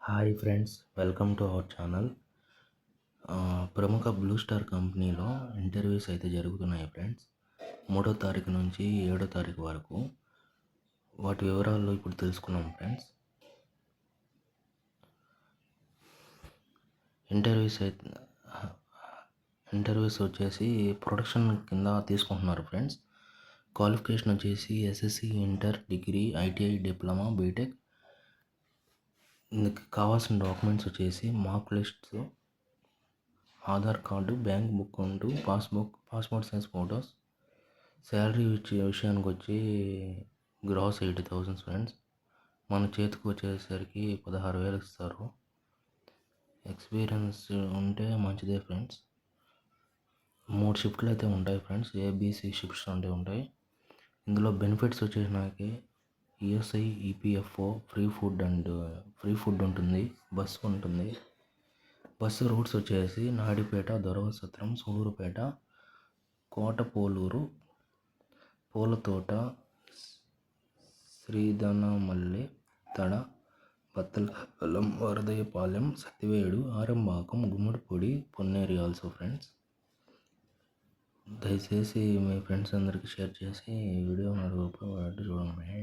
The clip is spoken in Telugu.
Hi friends, welcome to our channel. ప్రముఖ బ్లూ స్టార్ కంపెనీలో ఇంటర్వ్యూస్ అయితే జరుగుతున్నాయి ఫ్రెండ్స్. 3వ తారీఖు నుంచి 7వ తారీఖు వరకు వాటి వివరాలు ఇప్పుడు తెలుసుకున్నాం ఫ్రెండ్స్. ఇంటర్వ్యూస్ వచ్చేసి ప్రొడక్షన్ కింద తీసుకుంటున్నారు ఫ్రెండ్స్. క్వాలిఫికేషన్ వచ్చేసి SSC, inter, degree, ITI, diploma, B Tech. ఇందుకు కావాల్సిన డాక్యుమెంట్స్ వచ్చేసి mark lists, Aadhaar card, bank book ఉంటూ పాస్పోర్ట్ సైజ్ ఫొటోస్. శాలరీ విషయానికి వచ్చి గ్రాస్ 80,000 ఫ్రెండ్స్. మన చేతికి వచ్చేసరికి 16,000 ఇస్తారు. ఎక్స్పీరియన్స్ ఉంటే మంచిదే ఫ్రెండ్స్. 3 షిఫ్ట్లు అయితే ఉంటాయి ఫ్రెండ్స్. ఏబిసి షిఫ్ట్స్ అంటే ఉంటాయి. ఇందులో బెనిఫిట్స్ వచ్చేసినాకి ఈఎస్ఐ, ఈపీఎఫ్ఓ, ఫ్రీ ఫుడ్ ఉంటుంది, బస్సు ఉంటుంది. బస్సు రూట్స్ వచ్చేసి నాయుడుపేట, దొరవసత్రం, సూలూరుపేట, కోటపోలూరు, పూలతోట, శ్రీధనమల్లె, తడ, బత్తలపాలెం, వరదయ్యపాలెం, సత్తివేడు, ఆరంబాకం, గుమ్మడిపూడి, పొన్నేరి ఆల్సో ఫ్రెండ్స్. దయచేసి మీ ఫ్రెండ్స్ అందరికీ షేర్ చేసి ఈ వీడియో చూడండి.